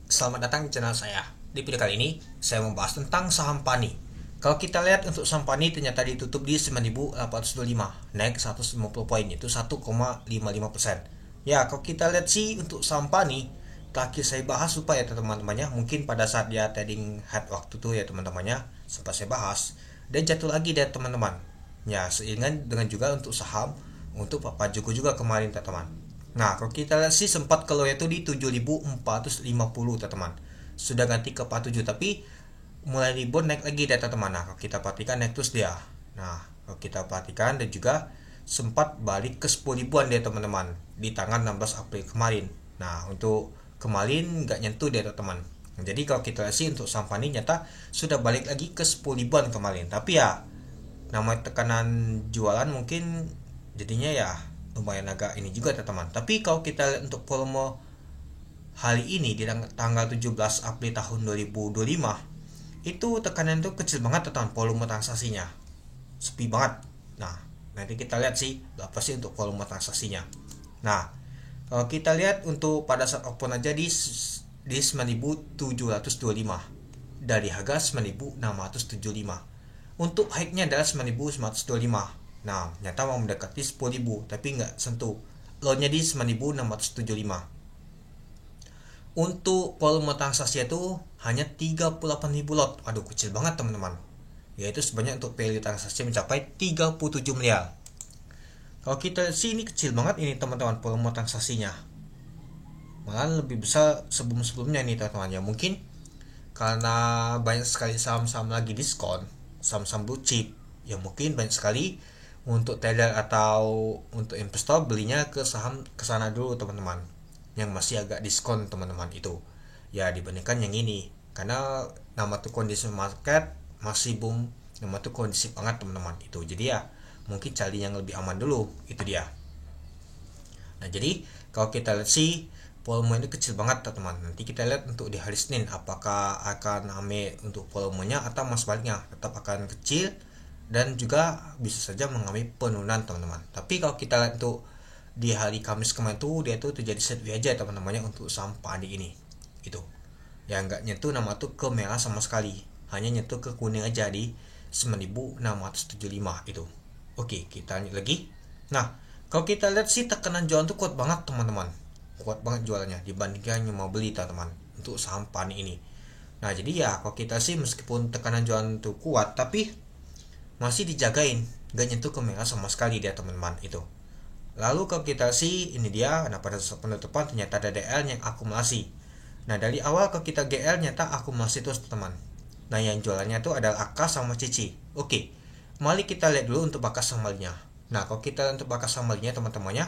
Selamat datang di channel saya. Di video kali ini, saya membahas tentang saham PANI. Kalau kita lihat untuk saham PANI ternyata ditutup di 9.825, naik 150 poin, itu 1,55%. Ya, kalau kita lihat sih untuk saham PANI, terakhir saya bahas supaya teman-temannya, mungkin pada saat dia trading head waktu itu ya teman-temannya, sempat saya bahas, dan jatuh lagi dari teman-teman. Ya, seiringan dengan juga untuk saham, untuk Papa Joko juga kemarin teman-teman. Nah, kalau kita lihat sih sempat kalau itu di 7.450 teman-teman. Sudah ganti ke 47 tapi mulai rebound naik lagi data teman. Nah, kalau kita perhatikan naik terus dia. Nah, kalau kita perhatikan dan juga sempat balik ke 10 ribuan dia teman-teman di tanggal 16 April kemarin. Nah, untuk kemarin nggak nyentuh dia teman. Jadi kalau kita lihat sih untuk saham ini nyata sudah balik lagi ke 10 ribuan kemarin. Tapi ya nama tekanan jualan mungkin jadinya ya lumayan agak ini juga teman-teman. Tapi kalau kita lihat untuk volume hari ini di tanggal 17 April tahun 2025 itu tekanan itu kecil banget teman-teman, volume transaksinya sepi banget. Nah, nanti kita lihat sih berapa sih untuk volume transaksinya. Nah, kalau kita lihat untuk pada saat open aja di 9.725 dari harga 9.675. Untuk high-nya adalah 9.925. Nah, nyata mau mendekati 10.000 tapi nggak sentuh. Low-nya di 9.675. Untuk volume transaksi itu hanya 38.000 lot. Aduh, kecil banget teman-teman. Yaitu sebanyak untuk value transaksi mencapai 37 miliar. Kalau kita lihat sih ini kecil banget ini teman-teman volume transaksinya. Malah lebih besar sebelum-sebelumnya nih teman-teman. Ya mungkin karena banyak sekali saham-saham lagi diskon, saham-saham blue chip, ya mungkin banyak sekali untuk trader atau untuk investor belinya ke saham kesana dulu teman-teman, yang masih agak diskon teman-teman itu. Ya dibandingkan yang ini, karena nama tuh kondisi market masih boom, nama tuh kondisi banget teman-teman itu. Jadi ya mungkin cari yang lebih aman dulu, itu dia. Nah jadi kalau kita lihat sih volume itu kecil banget teman-teman. Nanti kita lihat untuk di hari Senin apakah akan rame untuk volumenya atau mas baliknya tetap akan kecil dan juga bisa saja mengalami penurunan teman-teman. Tapi kalau kita lihat untuk di hari Kamis kemarin tuh dia tuh terjadi sideways aja teman-temannya untuk saham PANI ini. Itu. Ya nggak nyentuh nama tuh ke merah sama sekali. Hanya nyentuh ke kuning aja di 9.675 itu. Oke, kita lanjut lagi. Nah, kalau kita lihat sih tekanan jualan tuh kuat banget teman-teman. Kuat banget jualannya dibandingkan yang mau beli teman-teman untuk saham PANI ini. Nah, jadi ya kalau kita sih meskipun tekanan jualan tuh kuat tapi masih dijagain, gak nyentuh ke merah sama sekali dia teman-teman itu. Lalu kalau kita sih ini dia, nah pada saat penutupan ternyata ada DL yang akumulasi. Nah dari awal kalau kita GL nyata akumulasi terus teman. Nah yang jualannya tuh adalah AK sama Cici. Oke, mari kita lihat dulu untuk bakas sambalnya. Nah kalau kita untuk bakas sambalnya teman-temannya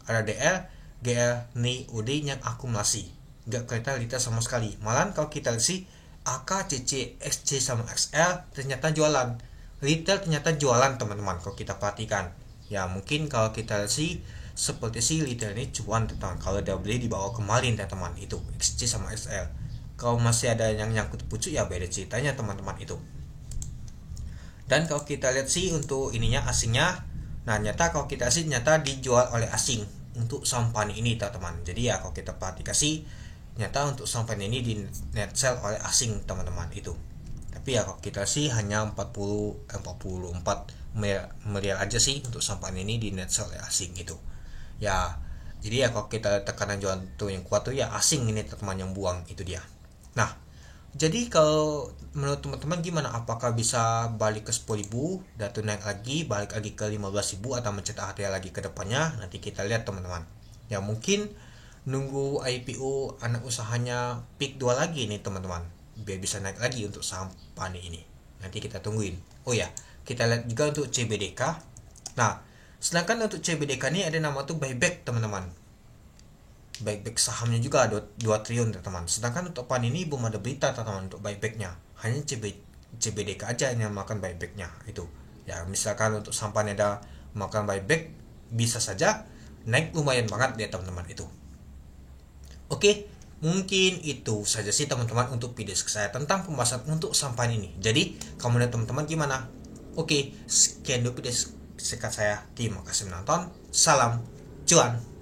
ada DL, GL, NI, UD yang akumulasi. Gak kelihatan liter sama sekali. Malah kalau kita lihat sih AK, CC, XC sama XL ternyata jualan. Retail ternyata jualan teman-teman kalau kita perhatikan. Ya mungkin kalau kita sih seperti si retail ini cuan teman-teman. Kalau udah beli di bawah kemarin teman-teman itu XC sama XL. Kalau masih ada yang nyangkut pucuk ya beda ceritanya teman-teman itu. Dan kalau kita lihat sih untuk ininya asingnya, nah nyata kalau kita sih nyata dijual oleh asing untuk saham PANI ini teman-teman. Jadi ya kalau kita perhatikan sih nyata untuk saham PANI ini di net sell oleh asing teman-teman itu. Tapi ya kalau kita sih hanya 44 miliar aja sih untuk saham PANI ini di net sell oleh asing itu. Ya jadi ya kalau kita tekanan jualan tuh yang kuat tuh ya asing ini teman-teman yang buang itu dia. Nah jadi kalau menurut teman-teman gimana? Apakah bisa balik ke 10.000 dan naik lagi, balik lagi ke 15.000 atau mencetak hadiah lagi ke depannya? Nanti kita lihat teman-teman. Ya mungkin nunggu IPO anak usahanya peak 2 lagi nih teman-teman. Biar bisa naik lagi untuk saham PANI ini. Nanti kita tungguin. Oh ya, kita lihat juga untuk CBDK. Nah, sedangkan untuk CBDK ini ada nama tuh buyback teman-teman. Buyback sahamnya juga 2 triliun teman-teman. Sedangkan untuk PAN ini belum ada berita teman-teman untuk buybacknya. Hanya CBDK aja yang melakukan buybacknya itu. Ya misalkan untuk saham PAN ada melakukan buyback bisa saja naik lumayan banget ya teman-teman itu. Oke, mungkin itu saja sih teman-teman untuk video saya tentang pembahasan untuk saham PAN ini. Jadi kamu dan teman-teman gimana? Oke, sekian dulu video singkat saya. Terima kasih menonton. Salam cuan.